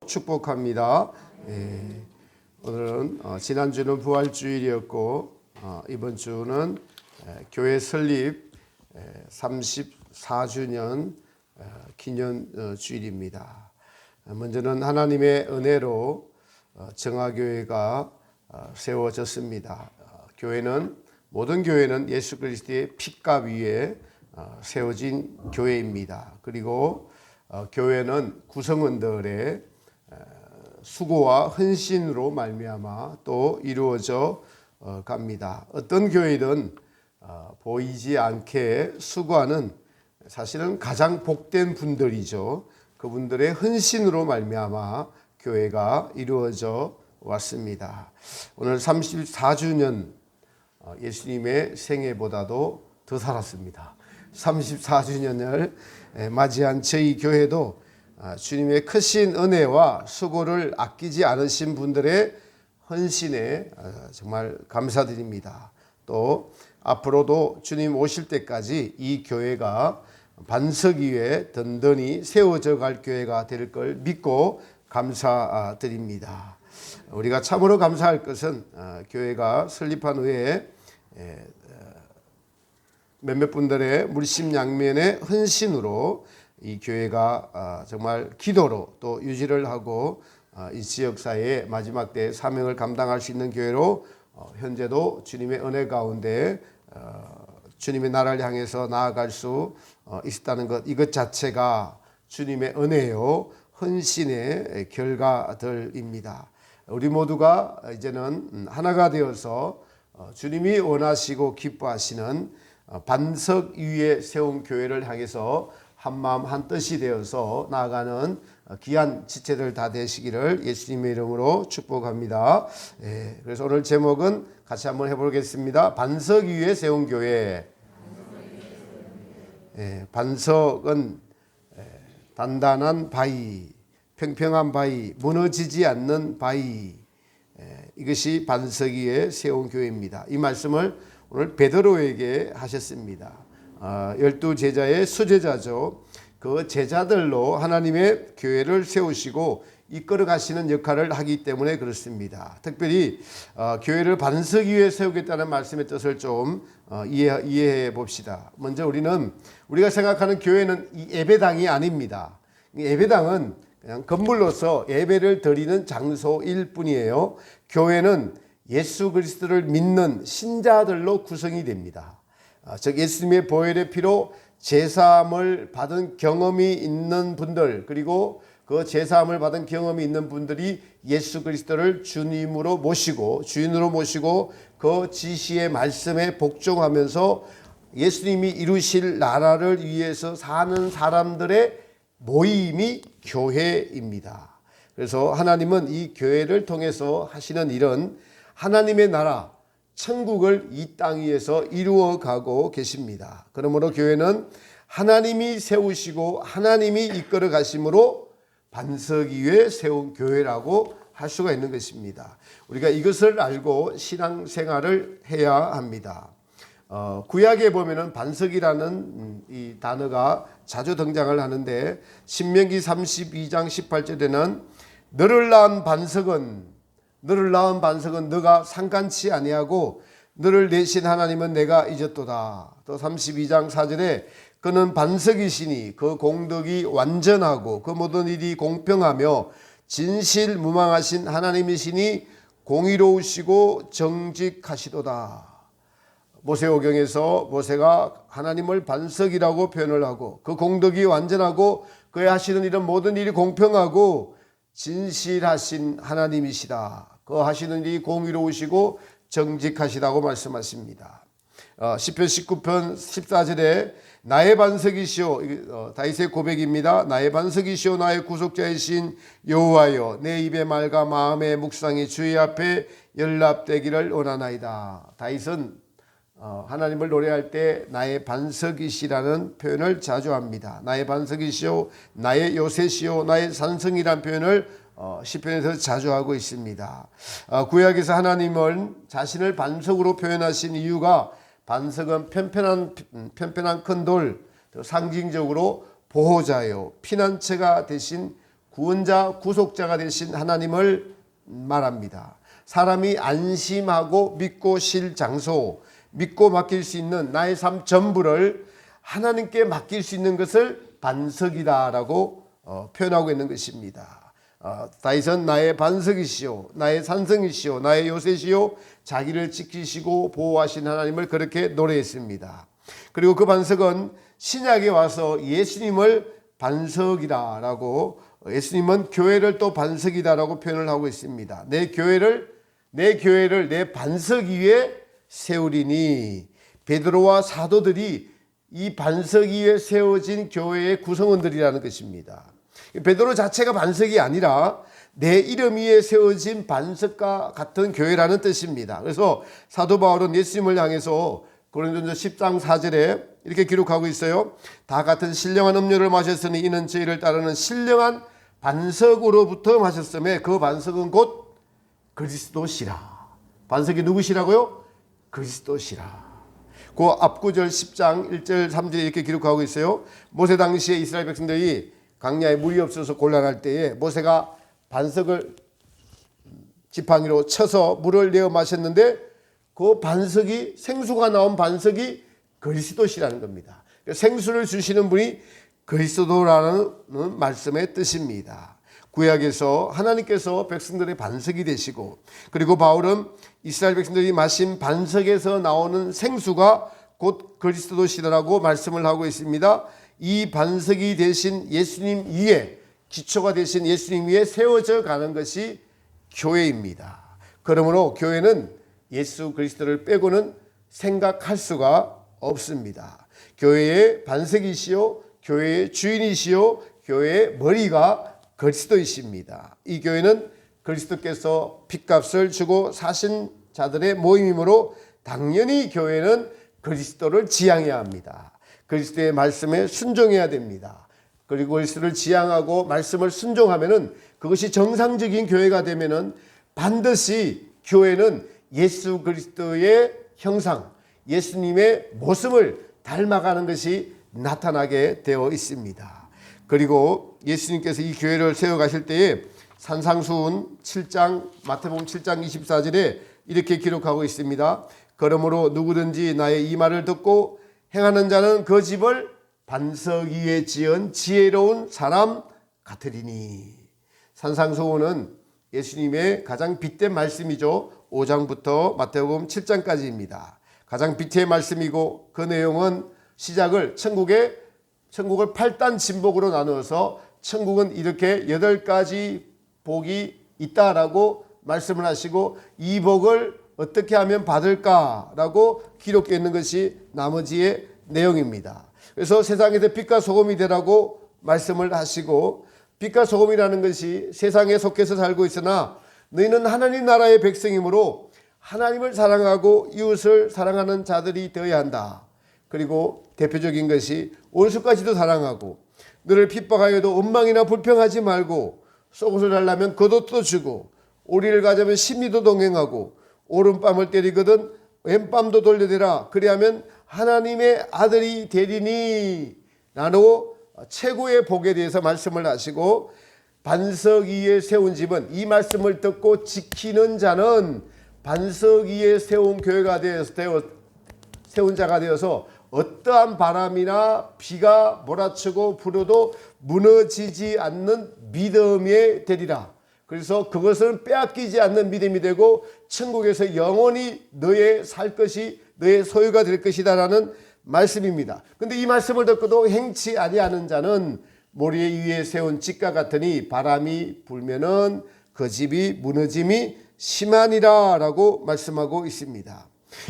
축복합니다. 오늘은 지난주는 부활주일이었고 이번 주는 교회 설립 34주년 기념 주일입니다. 먼저는 하나님의 은혜로 정화교회가 세워졌습니다. 모든 교회는 예수 그리스도의 피값 위에 세워진 교회입니다. 그리고 교회는 구성원들의 수고와 헌신으로 말미암아 또 이루어져 갑니다. 어떤 교회든 보이지 않게 수고하는 사실은 가장 복된 분들이죠. 그분들의 헌신으로 말미암아 교회가 이루어져 왔습니다. 오늘 34주년 예수님의 생애보다도 더 살았습니다. 34주년을 맞이한 저희 교회도 주님의 크신 은혜와 수고를 아끼지 않으신 분들의 헌신에 정말 감사드립니다. 또 앞으로도 주님 오실 때까지 이 교회가 반석 위에 든든히 세워져 갈 교회가 될 걸 믿고 감사드립니다. 우리가 참으로 감사할 것은 교회가 설립한 후에 몇몇 분들의 물심양면의 헌신으로 이 교회가 정말 기도로 또 유지를 하고 이 지역사회의 마지막 때의 사명을 감당할 수 있는 교회로 현재도 주님의 은혜 가운데 주님의 나라를 향해서 나아갈 수 있다는 것, 이것 자체가 주님의 은혜요 헌신의 결과들입니다. 우리 모두가 이제는 하나가 되어서 주님이 원하시고 기뻐하시는 반석 위에 세운 교회를 향해서 한마음 한뜻이 되어서 나아가는 귀한 지체들 다 되시기를 예수님의 이름으로 축복합니다. 그래서 오늘 제목은 같이 한번 해보겠습니다. 반석 위에 세운 교회. 반석은 단단한 바위, 평평한 바위, 무너지지 않는 바위, 이것이 반석 위에 세운 교회입니다. 이 말씀을 오늘 베드로에게 하셨습니다. 12제자의 수제자죠. 그 제자들로 하나님의 교회를 세우시고 이끌어 가시는 역할을 하기 때문에 그렇습니다. 특별히 교회를 반석 위에 세우겠다는 말씀의 뜻을 좀 이해해 봅시다. 먼저 우리가 생각하는 교회는 이 예배당이 아닙니다. 예배당은 그냥 건물로서 예배를 드리는 장소일 뿐이에요. 교회는 예수 그리스도를 믿는 신자들로 구성이 됩니다. 즉 예수님의 보혈의 피로 제사함을 받은 경험이 있는 분들, 그리고 그 제사함을 받은 경험이 있는 분들이 예수 그리스도를 주님으로 모시고 주인으로 모시고 그 지시의 말씀에 복종하면서 예수님이 이루실 나라를 위해서 사는 사람들의 모임이 교회입니다. 그래서 하나님은 이 교회를 통해서 하시는 일은 하나님의 나라, 천국을 이 땅 위에서 이루어가고 계십니다. 그러므로 교회는 하나님이 세우시고 하나님이 이끌어 가심으로 반석 위에 세운 교회라고 할 수가 있는 것입니다. 우리가 이것을 알고 신앙생활을 해야 합니다. 구약에 보면은 반석이라는 이 단어가 자주 등장을 하는데 신명기 32장 18절에는 너를 낳은 반석은 너가 상간치 아니하고 너를 내신 하나님은 내가 잊었도다. 또 32장 4절에 그는 반석이시니 그 공덕이 완전하고 그 모든 일이 공평하며 진실무망하신 하나님이시니 공의로우시고 정직하시도다. 모세오경에서 모세가 하나님을 반석이라고 표현을 하고 그 공덕이 완전하고 그의 하시는 일은 모든 일이 공평하고 진실하신 하나님이시다. 그 하시는 일이 공의로우시고 정직하시다고 말씀하십니다. 시편 19편 14절에 나의 반석이시오, 다윗의 고백입니다. 나의 반석이시오 나의 구속자이신 여호와여 내 입의 말과 마음의 묵상이 주의 앞에 연락되기를 원하나이다. 다윗은 하나님을 노래할 때 나의 반석이시라는 표현을 자주 합니다. 나의 반석이시오, 나의 요새시오, 나의 산성이라는 표현을 시편에서 자주 하고 있습니다. 구약에서 하나님은 자신을 반석으로 표현하신 이유가 반석은 편편한 큰 돌, 상징적으로 보호자요, 피난처가 대신 구원자, 구속자가 되신 하나님을 말합니다. 사람이 안심하고 믿고 쉴 장소, 믿고 맡길 수 있는 나의 삶 전부를 하나님께 맡길 수 있는 것을 반석이다라고 표현하고 있는 것입니다. 다윗은 나의 반석이시오, 나의 산성이시오, 나의 요새시오, 자기를 지키시고 보호하신 하나님을 그렇게 노래했습니다. 그리고 그 반석은 신약에 와서 예수님을 반석이다라고, 예수님은 교회를 또 반석이다라고 표현을 하고 있습니다. 내 교회를 내 반석 위에 세우리니, 베드로와 사도들이 이 반석 위에 세워진 교회의 구성원들이라는 것입니다. 베드로 자체가 반석이 아니라 내 이름 위에 세워진 반석과 같은 교회라는 뜻입니다. 그래서 사도 바울은 예수님을 향해서 고린도전서 10장 4절에 이렇게 기록하고 있어요. 다 같은 신령한 음료를 마셨으니 이는 저희를 따르는 신령한 반석으로부터 마셨음에 그 반석은 곧 그리스도시라. 반석이 누구시라고요? 그리스도시라. 그 앞구절 10장 1절 3절에 이렇게 기록하고 있어요. 모세 당시에 이스라엘 백성들이 광야에 물이 없어서 곤란할 때에 모세가 반석을 지팡이로 쳐서 물을 내어 마셨는데 그 반석이, 생수가 나온 반석이 그리스도시라는 겁니다. 생수를 주시는 분이 그리스도라는 말씀의 뜻입니다. 구약에서 하나님께서 백성들의 반석이 되시고, 그리고 바울은 이스라엘 백성들이 마신 반석에서 나오는 생수가 곧 그리스도시라고 말씀을 하고 있습니다. 이 반석이 되신 예수님 위에, 기초가 되신 예수님 위에 세워져 가는 것이 교회입니다. 그러므로 교회는 예수 그리스도를 빼고는 생각할 수가 없습니다. 교회의 반석이시요, 교회의 주인이시요, 교회의 머리가 그리스도이십니다. 이 교회는 그리스도께서 핏값을 주고 사신 자들의 모임이므로 당연히 교회는 그리스도를 지향해야 합니다. 그리스도의 말씀에 순종해야 됩니다. 그리고 그리스도를 지향하고 말씀을 순종하면은, 그것이 정상적인 교회가 되면은 반드시 교회는 예수 그리스도의 형상, 예수님의 모습을 닮아가는 것이 나타나게 되어 있습니다. 그리고 예수님께서 이 교회를 세워가실 때에 산상수훈 7장, 마태복음 7장 24절에 이렇게 기록하고 있습니다. 그러므로 누구든지 나의 이 말을 듣고 행하는 자는 그 집을 반석 위에 지은 지혜로운 사람 같으리니. 산상수훈은 예수님의 가장 빗댄 말씀이죠. 5장부터 마태복음 7장까지입니다. 가장 빗의 말씀이고, 그 내용은 시작을 천국을 8단 진복으로 나누어서 천국은 이렇게 8가지 복이 있다라고 말씀을 하시고, 이 복을 어떻게 하면 받을까라고 기록되어 있는 것이 나머지의 내용입니다. 그래서 세상에서 빛과 소금이 되라고 말씀을 하시고, 빛과 소금이라는 것이 세상에 속해서 살고 있으나 너희는 하나님 나라의 백성이므로 하나님을 사랑하고 이웃을 사랑하는 자들이 되어야 한다. 그리고 대표적인 것이 원수까지도 사랑하고, 너를 핍박하여도 원망이나 불평하지 말고, 속옷을 달라면 겉옷도 주고, 오리를 가자면 심리도 동행하고, 오른뺨을 때리거든 왼뺨도 돌려대라. 그리하면 하나님의 아들이 되리니. 라고 최고의 복에 대해서 말씀을 하시고, 반석 위에 세운 집은, 이 말씀을 듣고 지키는 자는 반석 위에 세운 교회가 세운 자가 되어서 어떠한 바람이나 비가 몰아치고 불어도 무너지지 않는 믿음이 되리라. 그래서 그것은 빼앗기지 않는 믿음이 되고 천국에서 영원히 너의 살 것이 너의 소유가 될 것이다라는 말씀입니다. 그런데 이 말씀을 듣고도 행치 아니하는 자는 모래 위에 세운 집과 같으니 바람이 불면은 그 집이 무너짐이 심하니라라고 말씀하고 있습니다.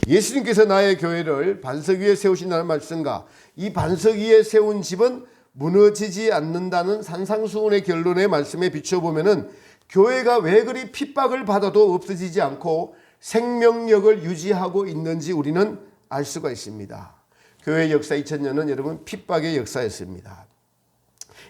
예수님께서 나의 교회를 반석 위에 세우신다는 말씀과 이 반석 위에 세운 집은 무너지지 않는다는 산상수훈의 결론의 말씀에 비춰보면은 교회가 왜 그리 핍박을 받아도 없어지지 않고 생명력을 유지하고 있는지 우리는 알 수가 있습니다. 교회 역사 2000년은 여러분 핍박의 역사였습니다.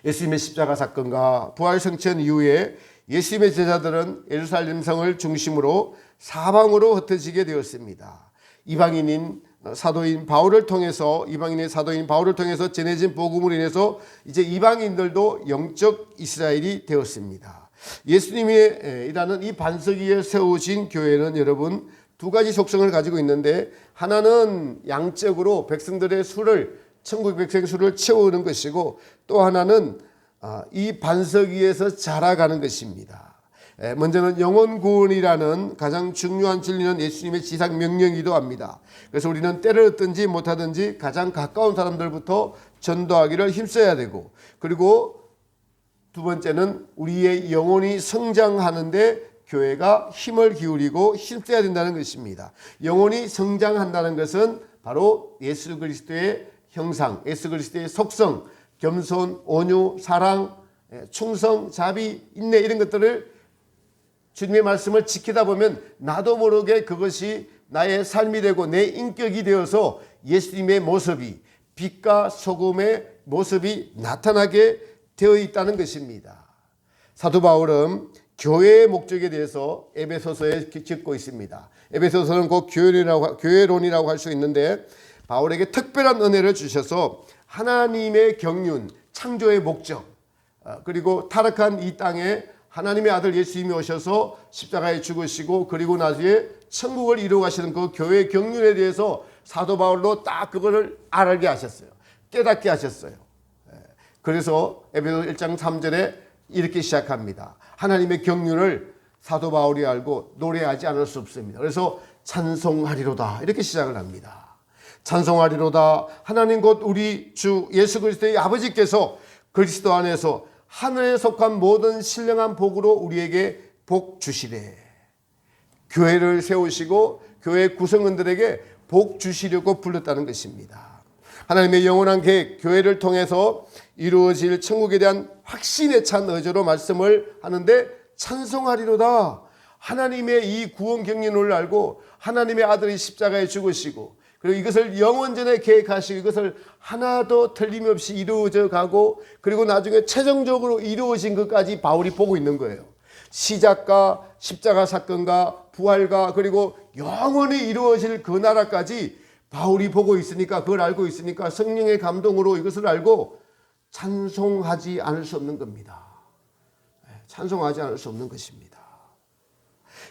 예수님의 십자가 사건과 부활 성천 이후에 예수님의 제자들은 예루살렘 성을 중심으로 사방으로 흩어지게 되었습니다. 이방인인 사도인 바울을 통해서, 이방인의 사도인 바울을 통해서 전해진 복음으로 인해서 이제 이방인들도 영적 이스라엘이 되었습니다. 예수님이 일하는 이 반석 위에 세우신 교회는 여러분 두 가지 속성을 가지고 있는데, 하나는 양적으로 백성들의 수를, 천국 백성의 수를 채우는 것이고, 또 하나는 이 반석 위에서 자라가는 것입니다. 먼저는 영혼 구원이라는 가장 중요한 진리는 예수님의 지상 명령이기도 합니다. 그래서 우리는 때를 얻든지 못하든지 가장 가까운 사람들부터 전도하기를 힘써야 되고, 그리고 두 번째는 우리의 영혼이 성장하는데 교회가 힘을 기울이고 힘써야 된다는 것입니다. 영혼이 성장한다는 것은 바로 예수 그리스도의 형상, 예수 그리스도의 속성, 겸손, 온유, 사랑, 충성, 자비, 인내, 이런 것들을 주님의 말씀을 지키다 보면 나도 모르게 그것이 나의 삶이 되고 내 인격이 되어서 예수님의 모습이, 빛과 소금의 모습이 나타나게 되어 있다는 것입니다. 사도 바울은 교회의 목적에 대해서 에베소서에 적고 있습니다. 에베소서는 곧 교회론이라고 할 수 있는데, 바울에게 특별한 은혜를 주셔서 하나님의 경륜, 창조의 목적, 그리고 타락한 이 땅에 하나님의 아들 예수님이 오셔서 십자가에 죽으시고 그리고 나중에 천국을 이루어 가시는 그 교회의 경륜에 대해서 사도 바울로 딱 그거를 알게 하셨어요. 깨닫게 하셨어요. 그래서 에베소 1장 3절에 이렇게 시작합니다. 하나님의 경륜을 사도 바울이 알고 노래하지 않을 수 없습니다. 그래서 찬송하리로다 이렇게 시작을 합니다. 찬송하리로다. 하나님 곧 우리 주 예수 그리스도의 아버지께서 그리스도 안에서 하늘에 속한 모든 신령한 복으로 우리에게 복 주시래. 교회를 세우시고 교회 구성원들에게 복 주시려고 불렀다는 것입니다. 하나님의 영원한 계획, 교회를 통해서 이루어질 천국에 대한 확신에 찬 의지로 말씀을 하는데, 찬송하리로다. 하나님의 이 구원 경륜을 알고 하나님의 아들이 십자가에 죽으시고 그리고 이것을 영원전에 계획하시고 이것을 하나도 틀림없이 이루어져 가고 그리고 나중에 최종적으로 이루어진 것까지 바울이 보고 있는 거예요. 시작과 십자가 사건과 부활과 그리고 영원히 이루어질 그 나라까지 바울이 보고 있으니까, 그걸 알고 있으니까 성령의 감동으로 이것을 알고 찬송하지 않을 수 없는 겁니다. 찬송하지 않을 수 없는 것입니다.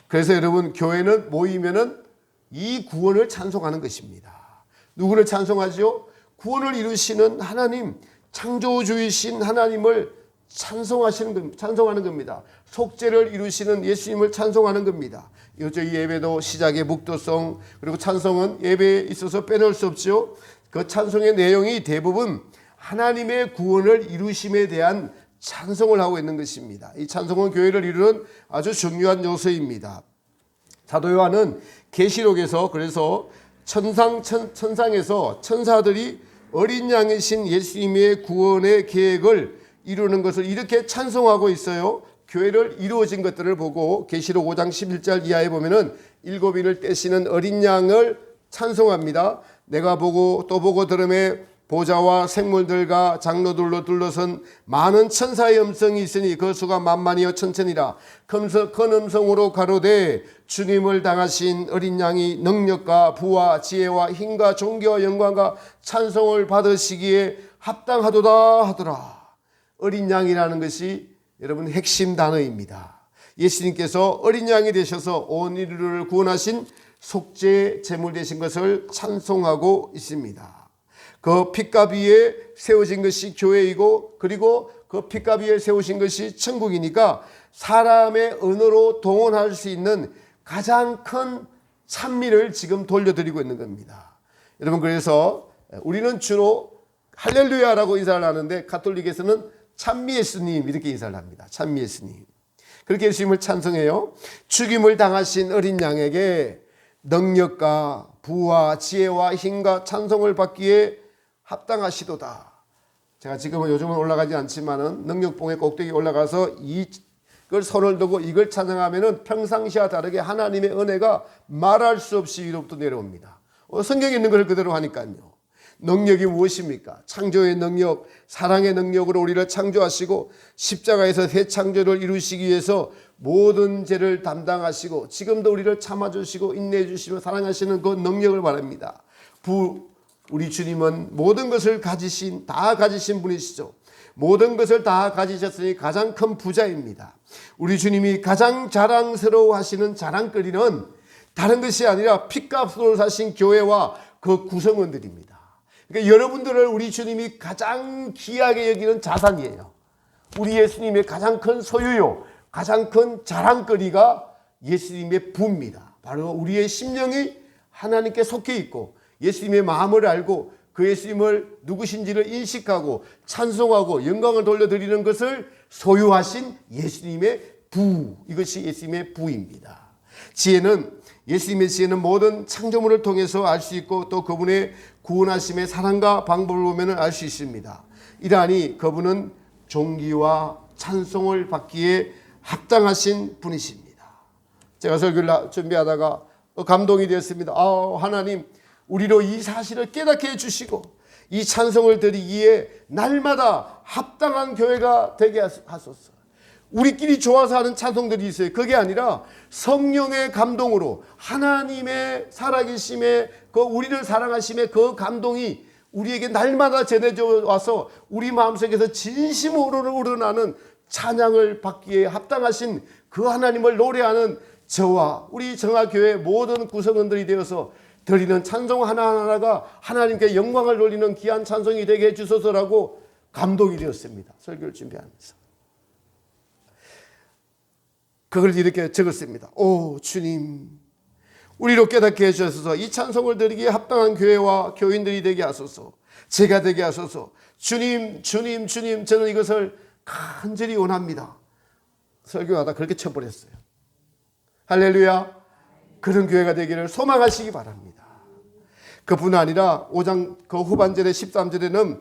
그래서 여러분, 교회는 모이면은 이 구원을 찬송하는 것입니다. 누구를 찬송하죠? 구원을 이루시는 하나님, 창조주이신 하나님을 찬송하는 겁니다. 속죄를 이루시는 예수님을 찬송하는 겁니다. 이것저 이 예배도 시작의 묵도성, 그리고 찬송은 예배에 있어서 빼놓을 수 없죠. 그 찬송의 내용이 대부분 하나님의 구원을 이루심에 대한 찬송을 하고 있는 것입니다. 이 찬송은 교회를 이루는 아주 중요한 요소입니다. 사도 요한은 계시록에서 그래서 천상에서 천사들이 어린 양이신 예수님의 구원의 계획을 이루는 것을 이렇게 찬송하고 있어요. 교회를 이루어진 것들을 보고 계시록 5장 11절 이하에 보면은 일곱인을 떼시는 어린 양을 찬송합니다. 내가 보고 또 보고 들음에 보좌와 생물들과 장로들로 둘러선 많은 천사의 음성이 있으니 그 수가 만만이여 천천이라. 큰 음성으로 가로되 주님을 당하신 어린 양이 능력과 부와 지혜와 힘과 존귀와 영광과 찬송을 받으시기에 합당하도다 하더라. 어린 양이라는 것이 여러분 핵심 단어입니다. 예수님께서 어린 양이 되셔서 온 인류를 구원하신 속죄 제물 되신 것을 찬송하고 있습니다. 그 핏값 위에 세워진 것이 교회이고 그리고 그 핏값 위에 세우신 것이 천국이니까 사람의 언어로 동원할 수 있는 가장 큰 찬미를 지금 돌려드리고 있는 겁니다. 여러분, 그래서 우리는 주로 할렐루야라고 인사를 하는데 가톨릭에서는 찬미 예수님 이렇게 인사를 합니다. 찬미 예수님. 그렇게 예수님을 찬송해요. 죽임을 당하신 어린 양에게 능력과 부와 지혜와 힘과 찬송을 받기에 합당하시도다. 제가 지금은 요즘은 올라가지 않지만은 능력봉의 꼭대기에 올라가서 이걸 손을 두고 이걸 찬양하면은 평상시와 다르게 하나님의 은혜가 말할 수 없이 위로부터 내려옵니다. 성경에 있는 걸 그대로 하니까요. 능력이 무엇입니까? 창조의 능력, 사랑의 능력으로 우리를 창조하시고 십자가에서 새 창조를 이루시기 위해서 모든 죄를 담당하시고 지금도 우리를 참아주시고 인내해 주시며 사랑하시는 그 능력을 말합니다. 우리 주님은 모든 것을 다 가지신 분이시죠. 모든 것을 다 가지셨으니 가장 큰 부자입니다. 우리 주님이 가장 자랑스러워 하시는 자랑거리는 다른 것이 아니라 핏값으로 사신 교회와 그 구성원들입니다. 그러니까 여러분들을 우리 주님이 가장 귀하게 여기는 자산이에요. 우리 예수님의 가장 큰 소유요, 가장 큰 자랑거리가 예수님의 부입니다. 바로 우리의 심령이 하나님께 속해 있고 예수님의 마음을 알고 그 예수님을 누구신지를 인식하고 찬송하고 영광을 돌려드리는 것을 소유하신 예수님의 부, 이것이 예수님의 부입니다. 예수님의 지혜는 모든 창조물을 통해서 알 수 있고 또 그분의 구원하심의 사랑과 방법을 보면 알 수 있습니다. 이러하니 그분은 존귀와 찬송을 받기에 합당하신 분이십니다. 제가 설교를 준비하다가 감동이 되었습니다. 하나님, 우리로 이 사실을 깨닫게 해주시고 이 찬송을 드리기에 날마다 합당한 교회가 되게 하소서. 우리끼리 좋아서 하는 찬송들이 있어요. 그게 아니라 성령의 감동으로 하나님의 살아계심에 그 우리를 사랑하심의 그 감동이 우리에게 날마다 전해져 와서 우리 마음속에서 진심으로 우러나는 찬양을 받기에 합당하신 그 하나님을 노래하는 저와 우리 정화교회 모든 구성원들이 되어서 드리는 찬송 하나하나가 하나님께 영광을 돌리는 귀한 찬송이 되게 해주소서라고 감동이 되었습니다. 설교를 준비하면서 그걸 이렇게 적었습니다. 오 주님, 우리로 깨닫게 해주셔서 이 찬송을 드리기에 합당한 교회와 교인들이 되게 하소서. 제가 되게 하소서. 주님, 주님, 주님, 저는 이것을 간절히 원합니다. 설교하다 그렇게 쳐버렸어요. 할렐루야. 그런 교회가 되기를 소망하시기 바랍니다. 그뿐 아니라 5장 그 후반절의 13절에는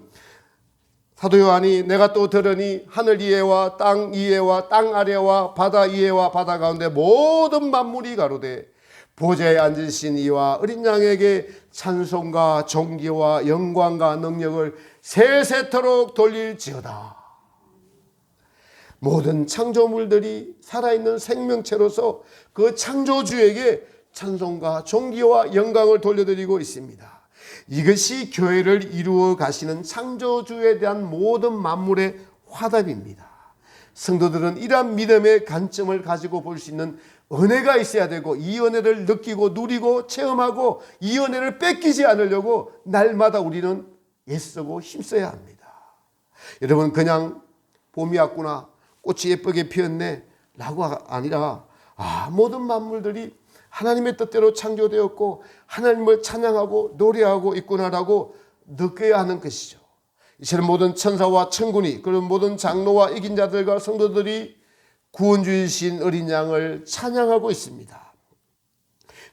사도 요한이 내가 또 들으니 하늘 위에와 땅 위에와 땅 아래와 바다 위에와 바다 가운데 모든 만물이 가로되 보좌에 앉으신 이와 어린 양에게 찬송과 존귀와 영광과 능력을 세세토록 돌릴지어다. 모든 창조물들이 살아있는 생명체로서 그 창조주에게 찬송과 존귀와 영광을 돌려드리고 있습니다. 이것이 교회를 이루어 가시는 창조주에 대한 모든 만물의 화답입니다. 성도들은 이러한 믿음의 관점을 가지고 볼 수 있는 은혜가 있어야 되고 이 은혜를 느끼고 누리고 체험하고 이 은혜를 뺏기지 않으려고 날마다 우리는 애쓰고 힘써야 합니다. 여러분, 그냥 봄이 왔구나, 꽃이 예쁘게 피었네 라고 아니라 모든 만물들이 하나님의 뜻대로 창조되었고 하나님을 찬양하고 노래하고 있구나라고 느껴야 하는 것이죠. 이처럼 모든 천사와 천군이, 그리고 모든 장로와 이긴 자들과 성도들이 구원주이신 어린 양을 찬양하고 있습니다.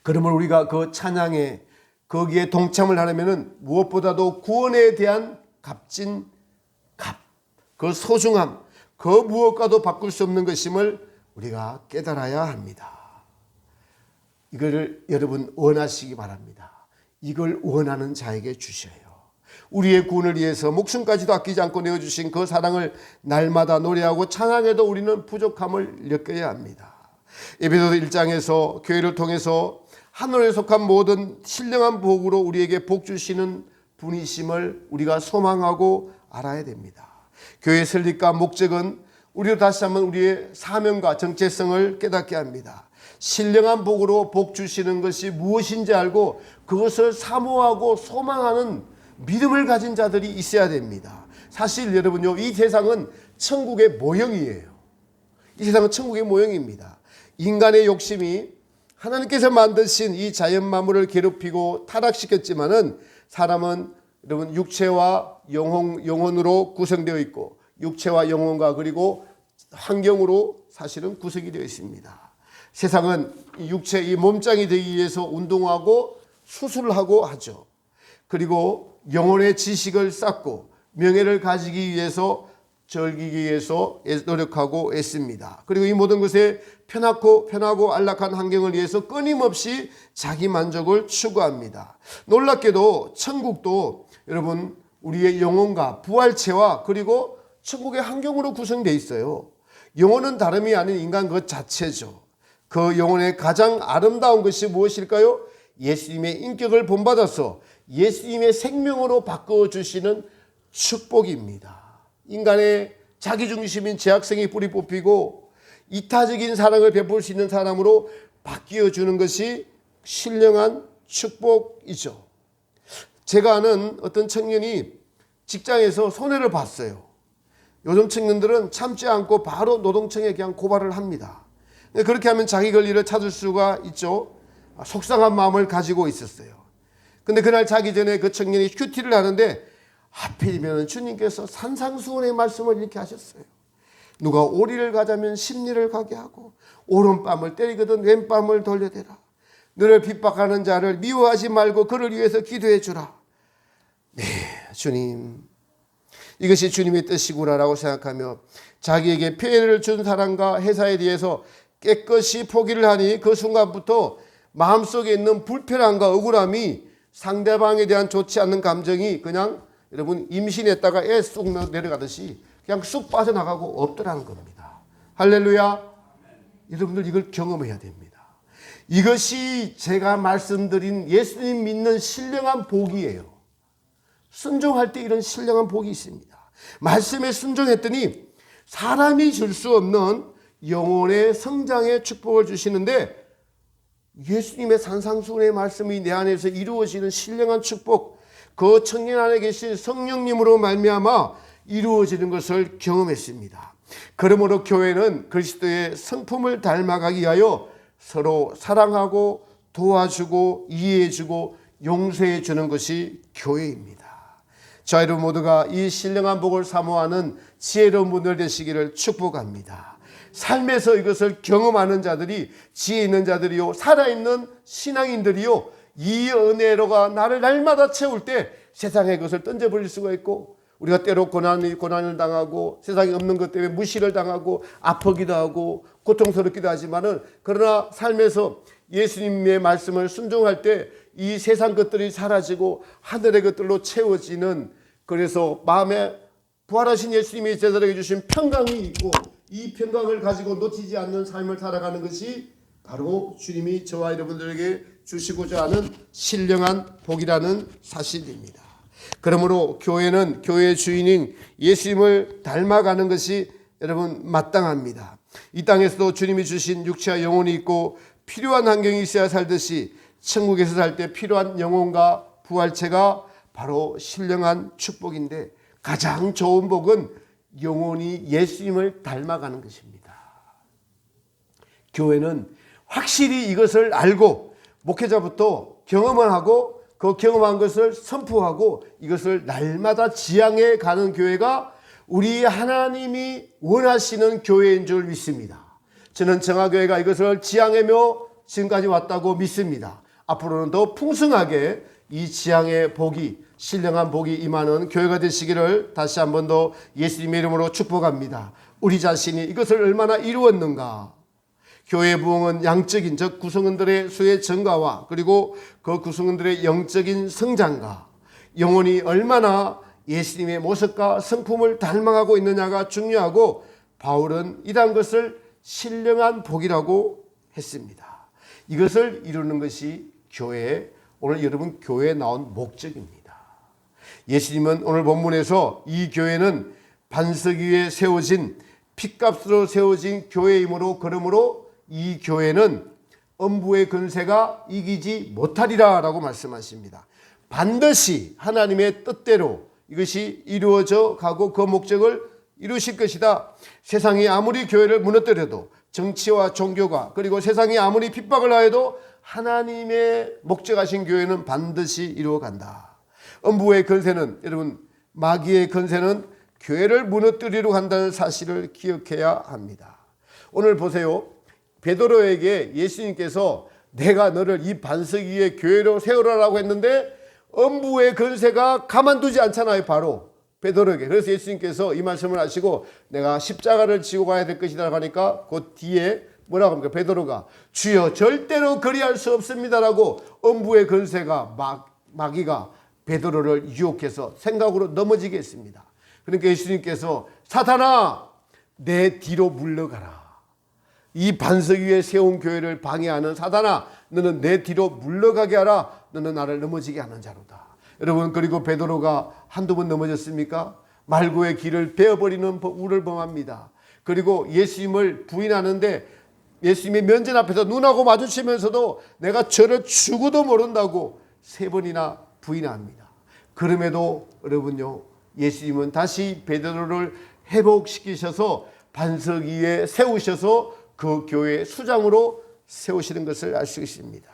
그러면 우리가 그 찬양에 거기에 동참을 하려면 무엇보다도 구원에 대한 값진 값, 그 소중함, 그 무엇과도 바꿀 수 없는 것임을 우리가 깨달아야 합니다. 이거를 여러분 원하시기 바랍니다. 이걸 원하는 자에게 주셔요. 우리의 구원을 위해서 목숨까지도 아끼지 않고 내어주신 그 사랑을 날마다 노래하고 찬양해도 우리는 부족함을 느껴야 합니다. 에베소서 1장에서 교회를 통해서 하늘에 속한 모든 신령한 복으로 우리에게 복 주시는 분이심을 우리가 소망하고 알아야 됩니다. 교회의 설립과 목적은 우리로 다시 한번 우리의 사명과 정체성을 깨닫게 합니다. 신령한 복으로 복 주시는 것이 무엇인지 알고 그것을 사모하고 소망하는 믿음을 가진 자들이 있어야 됩니다. 사실 여러분요, 이 세상은 천국의 모형이에요. 이 세상은 천국의 모형입니다. 인간의 욕심이 하나님께서 만드신 이 자연 만물을 괴롭히고 타락시켰지만은 사람은 여러분 육체와 영혼으로 구성되어 있고 육체와 영혼과 그리고 환경으로 사실은 구성이 되어 있습니다. 세상은 육체 이 몸짱이 되기 위해서 운동하고 수술을 하고 하죠. 그리고 영혼의 지식을 쌓고 명예를 가지기 위해서 즐기기 위해서 노력하고 애씁니다. 그리고 이 모든 것에 편하고 안락한 환경을 위해서 끊임없이 자기 만족을 추구합니다. 놀랍게도 천국도 여러분 우리의 영혼과 부활체와 그리고 천국의 환경으로 구성되어 있어요. 영혼은 다름이 아닌 인간 그 자체죠. 그 영혼의 가장 아름다운 것이 무엇일까요? 예수님의 인격을 본받아서 예수님의 생명으로 바꿔주시는 축복입니다. 인간의 자기중심인 제약성이 뿌리 뽑히고 이타적인 사랑을 베풀 수 있는 사람으로 바뀌어주는 것이 신령한 축복이죠. 제가 아는 어떤 청년이 직장에서 손해를 봤어요. 요즘 청년들은 참지 않고 바로 노동청에 그냥 고발을 합니다. 그렇게 하면 자기 권리를 찾을 수가 있죠. 속상한 마음을 가지고 있었어요. 근데 그날 자기 전에 그 청년이 큐티를 하는데 하필이면 주님께서 산상수훈의 말씀을 이렇게 하셨어요. 누가 오리를 가자면 십리를 가게 하고 오른뺨을 때리거든 왼뺨을 돌려대라. 너를 핍박하는 자를 미워하지 말고 그를 위해서 기도해 주라. 네, 주님. 이것이 주님의 뜻이구나라고 생각하며 자기에게 피해를 준 사람과 회사에 대해서 깨끗이 포기를 하니 그 순간부터 마음속에 있는 불편함과 억울함이 상대방에 대한 좋지 않는 감정이 그냥 여러분 임신했다가 애 쑥 내려가듯이 그냥 쑥 빠져나가고 없더라는 겁니다. 할렐루야. 여러분들 이걸 경험해야 됩니다. 이것이 제가 말씀드린 예수님 믿는 신령한 복이에요. 순종할 때 이런 신령한 복이 있습니다. 말씀에 순종했더니 사람이 줄 수 없는 영혼의 성장의 축복을 주시는데 예수님의 산상수훈의 말씀이 내 안에서 이루어지는 신령한 축복, 그 청년 안에 계신 성령님으로 말미암아 이루어지는 것을 경험했습니다. 그러므로 교회는 그리스도의 성품을 닮아가기 위하여 서로 사랑하고 도와주고 이해해주고 용서해주는 것이 교회입니다. 자, 여러분 모두가 이 신령한 복을 사모하는 지혜로운 분들 되시기를 축복합니다. 삶에서 이것을 경험하는 자들이 지혜 있는 자들이요 살아있는 신앙인들이요 이 은혜로가 나를 날마다 채울 때 세상에 그것을 던져버릴 수가 있고 우리가 때로 고난을 당하고 세상에 없는 것 때문에 무시를 당하고 아프기도 하고 고통스럽기도 하지만은 그러나 삶에서 예수님의 말씀을 순종할 때 이 세상 것들이 사라지고 하늘의 것들로 채워지는 그래서 마음에 부활하신 예수님이 제자들에게 주신 평강이 있고 이 평강을 가지고 놓치지 않는 삶을 살아가는 것이 바로 주님이 저와 여러분들에게 주시고자 하는 신령한 복이라는 사실입니다. 그러므로 교회는 교회의 주인인 예수님을 닮아가는 것이 여러분 마땅합니다. 이 땅에서도 주님이 주신 육체와 영혼이 있고 필요한 환경이 있어야 살듯이 천국에서 살 때 필요한 영혼과 부활체가 바로 신령한 축복인데 가장 좋은 복은 영혼이 예수님을 닮아가는 것입니다. 교회는 확실히 이것을 알고 목회자부터 경험을 하고 그 경험한 것을 선포하고 이것을 날마다 지향해 가는 교회가 우리 하나님이 원하시는 교회인 줄 믿습니다. 저는 정화교회가 이것을 지향하며 지금까지 왔다고 믿습니다. 앞으로는 더 풍성하게 이 지향의 복이 신령한 복이 임하는 교회가 되시기를 다시 한 번 더 예수님의 이름으로 축복합니다. 우리 자신이 이것을 얼마나 이루었는가. 교회의 부흥은 양적인 즉 구성원들의 수의 증가와 그리고 그 구성원들의 영적인 성장과 영혼이 얼마나 예수님의 모습과 성품을 닮아가고 있느냐가 중요하고 바울은 이러한 것을 신령한 복이라고 했습니다. 이것을 이루는 것이 교회, 오늘 여러분 교회에 나온 목적입니다. 예수님은 오늘 본문에서 이 교회는 반석 위에 세워진 핏값으로 세워진 교회이므로 그러므로 이 교회는 음부의 권세가 이기지 못하리라 라고 말씀하십니다. 반드시 하나님의 뜻대로 이것이 이루어져 가고 그 목적을 이루실 것이다. 세상이 아무리 교회를 무너뜨려도 정치와 종교가 그리고 세상이 아무리 핍박을 하여도 하나님의 목적하신 교회는 반드시 이루어간다. 음부의 권세는 여러분 마귀의 권세는 교회를 무너뜨리려고 한다는 사실을 기억해야 합니다. 오늘 보세요. 베드로에게 예수님께서 내가 너를 이 반석 위에 교회로 세우라라고 했는데 음부의 권세가 가만두지 않잖아요. 바로 베드로에게. 그래서 예수님께서 이 말씀을 하시고 내가 십자가를 지고 가야 될 것이라고 하니까 그 뒤에 뭐라고 합니까? 베드로가 주여 절대로 그리할 수 없습니다라고 음부의 권세가 마귀가 베드로를 유혹해서 생각으로 넘어지게 했습니다. 그러니까 예수님께서 사탄아 내 뒤로 물러가라. 이 반석 위에 세운 교회를 방해하는 사탄아 너는 내 뒤로 물러가게 하라. 너는 나를 넘어지게 하는 자로다. 여러분, 그리고 베드로가 한두 번 넘어졌습니까? 말고의 길을 베어버리는 우를 범합니다. 그리고 예수님을 부인하는데 예수님의 면전 앞에서 눈하고 마주치면서도 내가 저를 죽어도 모른다고 3번이나 부인합니다. 그럼에도 여러분요, 예수님은 다시 베드로를 회복시키셔서 반석 위에 세우셔서 그 교회의 수장으로 세우시는 것을 알 수 있습니다.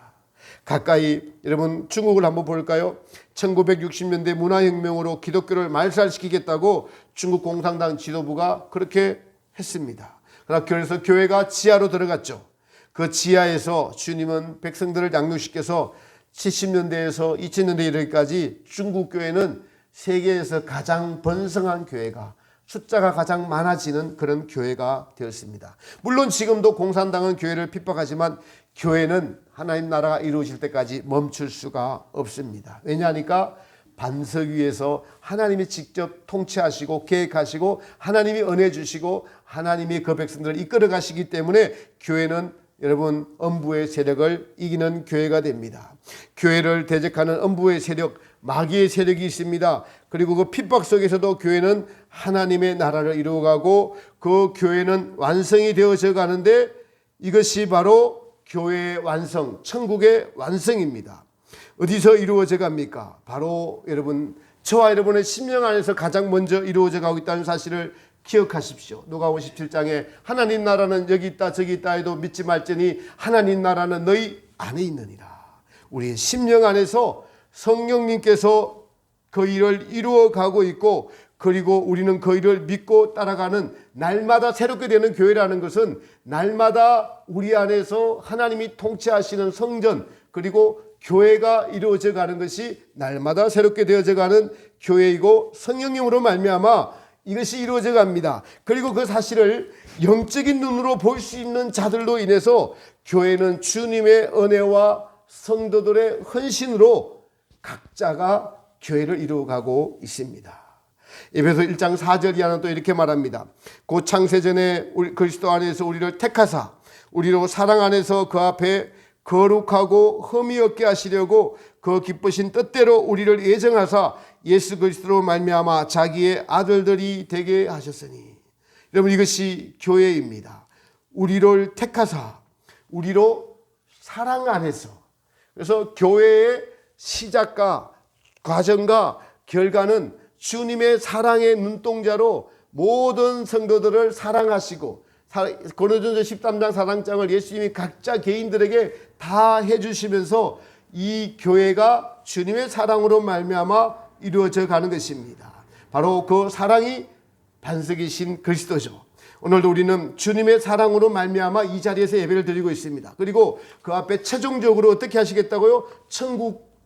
가까이 여러분 중국을 한번 볼까요? 1960년대 문화혁명으로 기독교를 말살시키겠다고 중국 공산당 지도부가 그렇게 했습니다. 그래서 교회가 지하로 들어갔죠. 그 지하에서 주님은 백성들을 양육시켜서 70년대에서 2000년대 이르기까지 중국 교회는 세계에서 가장 번성한 교회가, 숫자가 가장 많아지는 그런 교회가 되었습니다. 물론 지금도 공산당은 교회를 핍박하지만 교회는 하나님 나라가 이루어질 때까지 멈출 수가 없습니다. 왜냐하니까 반석 위에서 하나님이 직접 통치하시고 계획하시고 하나님이 은혜 주시고 하나님이 그 백성들을 이끌어 가시기 때문에 교회는 여러분 음부의 세력을 이기는 교회가 됩니다. 교회를 대적하는 음부의 세력, 마귀의 세력이 있습니다. 그리고 그 핍박 속에서도 교회는 하나님의 나라를 이루어가고 그 교회는 완성이 되어져 가는데 이것이 바로 교회의 완성, 천국의 완성입니다. 어디서 이루어져 갑니까? 바로 여러분, 저와 여러분의 심령 안에서 가장 먼저 이루어져 가고 있다는 사실을 기억하십시오. 누가 57장에 하나님 나라는 여기 있다 저기 있다 해도 믿지 말지니 하나님 나라는 너희 안에 있느니라. 우리의 심령 안에서 성령님께서 그 일을 이루어 가고 있고, 그리고 우리는 그 일을 믿고 따라가는 날마다 새롭게 되는 교회라는 것은 날마다 우리 안에서 하나님이 통치하시는 성전, 그리고 교회가 이루어져 가는 것이 날마다 새롭게 되어져 가는 교회이고 성령님으로 말미암아 이것이 이루어져 갑니다. 그리고 그 사실을 영적인 눈으로 볼 수 있는 자들로 인해서 교회는 주님의 은혜와 성도들의 헌신으로 각자가 교회를 이루어가고 있습니다. 에베소 1장 4절 이하는 또 이렇게 말합니다. 곧 창세전에 그리스도 안에서 우리를 택하사 우리로 사랑 안에서 그 앞에 거룩하고 흠이 없게 하시려고 그 기쁘신 뜻대로 우리를 예정하사 예수 그리스도로 말미암아 자기의 아들들이 되게 하셨으니. 여러분, 이것이 교회입니다. 우리를 택하사 우리로 사랑 안에서. 그래서 교회의 시작과 과정과 결과는 주님의 사랑의 눈동자로 모든 성도들을 사랑하시고, 고린도전서 13장 4장을 예수님이 각자 개인들에게 다 해주시면서 이 교회가 주님의 사랑으로 말미암아 이루어져 가는 것입니다. 바로 그 사랑이 반석이신 그리스도죠. 오늘도 우리는 주님의 사랑으로 말미암아 이 자리에서 예배를 드리고 있습니다. 그리고 그 앞에 최종적으로 어떻게 하시겠다고요?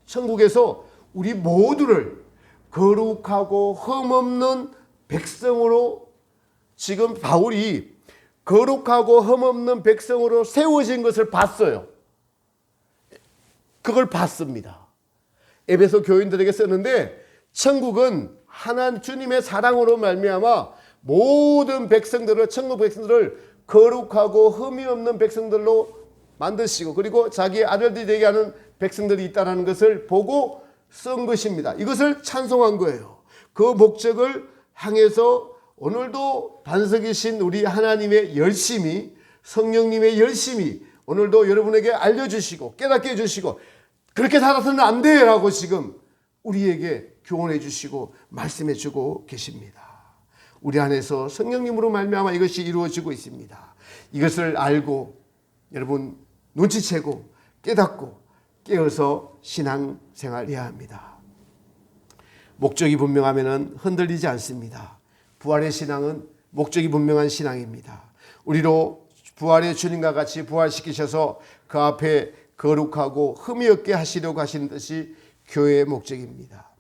천국에서 우리 모두를 거룩하고 흠없는 백성으로, 지금 바울이 거룩하고 흠없는 백성으로 세워진 것을 봤어요. 그걸 봤습니다. 에베소 교인들에게 썼는데, 천국은 하나님 주님의 사랑으로 말미암아 모든 백성들을, 천국 백성들을 거룩하고 흠이 없는 백성들로 만드시고, 그리고 자기의 아들들이 되게 하는 백성들이 있다는 것을 보고 쓴 것입니다. 이것을 찬송한 거예요. 그 목적을 향해서 오늘도 반석이신 우리 하나님의 열심이, 성령님의 열심이 오늘도 여러분에게 알려주시고 깨닫게 해주시고, 그렇게 살아서는 안 돼라고 지금 우리에게 교훈해 주시고 말씀해 주고 계십니다. 우리 안에서 성령님으로 말미암아 이것이 이루어지고 있습니다. 이것을 알고 여러분 눈치채고 깨닫고 깨어서 신앙생활해야 합니다. 목적이 분명하면 흔들리지 않습니다. 부활의 신앙은 목적이 분명한 신앙입니다. 우리로 부활의 주님과 같이 부활시키셔서 그 앞에 거룩하고 흠이 없게 하시려고 하시는 것이 교회의 목적입니다.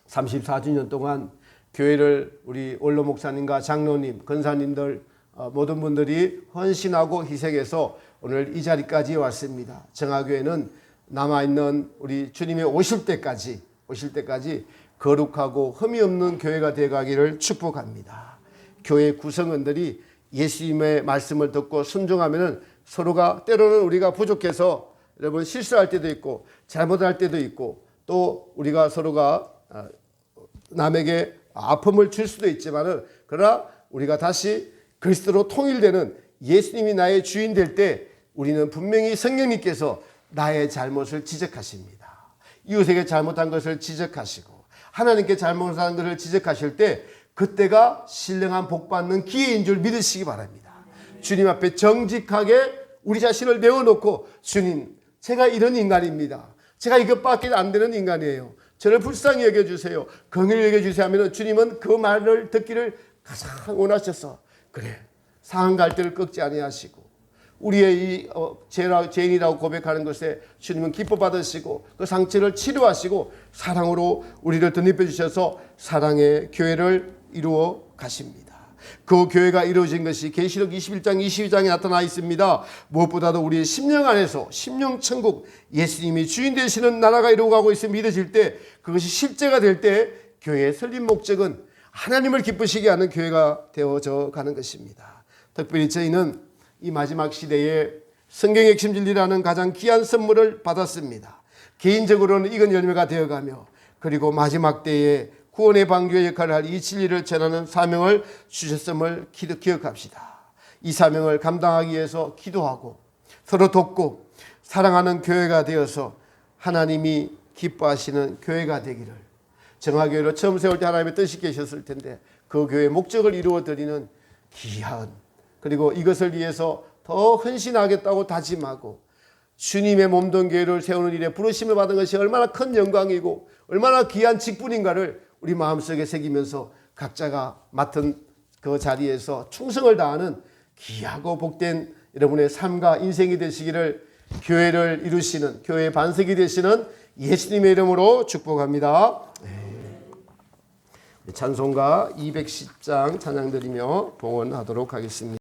34주년 동안 교회를 우리 원로 목사님과 장로님, 권사님들 모든 분들이 헌신하고 희생해서 오늘 이 자리까지 왔습니다. 정화교회는 남아있는 우리 주님이 오실 때까지 거룩하고 흠이 없는 교회가 되어가기를 축복합니다. 교회 구성원들이 예수님의 말씀을 듣고 순종하면 서로가, 때로는 우리가 부족해서 여러분 실수할 때도 있고 잘못할 때도 있고 또 우리가 서로가 남에게 아픔을 줄 수도 있지만은 그러나 우리가 다시 그리스도로 통일되는 예수님이 나의 주인 될 때 우리는 분명히 성령님께서 나의 잘못을 지적하십니다. 이웃에게 잘못한 것을 지적하시고 하나님께 잘못한 것을 지적하실 때 그때가 신령한 복받는 기회인 줄 믿으시기 바랍니다. 주님 앞에 정직하게 우리 자신을 내어놓고 주님, 제가 이런 인간입니다. 제가 이것밖에 안 되는 인간이에요. 저를 불쌍히 여겨주세요. 긍휼히 여겨주세요 하면 주님은 그 말을 듣기를 가장 원하셔서 그래 상한 갈대를 꺾지 아니하시고 우리의 이 죄인이라고 고백하는 것에 주님은 기뻐 받으시고 그 상처를 치료하시고 사랑으로 우리를 덧입혀 주셔서 사랑의 교회를 이루어 가십니다. 그 교회가 이루어진 것이 계시록 21장 22장에 나타나 있습니다. 무엇보다도 우리의 심령 안에서 심령 천국 예수님이 주인 되시는 나라가 이루어가고 있음을 믿어질 때 그것이 실제가 될 때 교회의 설립 목적은 하나님을 기쁘시게 하는 교회가 되어져 가는 것입니다. 특별히 저희는 이 마지막 시대에 성경의 핵심 진리라는 가장 귀한 선물을 받았습니다. 개인적으로는 익은 열매가 되어가며 그리고 마지막 때에 구원의 방주의 역할을 할 이 진리를 전하는 사명을 주셨음을 기억합시다. 이 사명을 감당하기 위해서 기도하고 서로 돕고 사랑하는 교회가 되어서 하나님이 기뻐하시는 교회가 되기를 정화교회로 처음 세울 때 하나님의 뜻이 계셨을 텐데 그 교회의 목적을 이루어 드리는 귀한 그리고 이것을 위해서 더 헌신하겠다고 다짐하고 주님의 몸된 교회를 세우는 일에 부르심을 받은 것이 얼마나 큰 영광이고 얼마나 귀한 직분인가를 우리 마음속에 새기면서 각자가 맡은 그 자리에서 충성을 다하는 귀하고 복된 여러분의 삶과 인생이 되시기를 교회를 이루시는 교회의 반석이 되시는 예수님의 이름으로 축복합니다. 찬송가 210장 찬양 드리며 봉헌하도록 하겠습니다.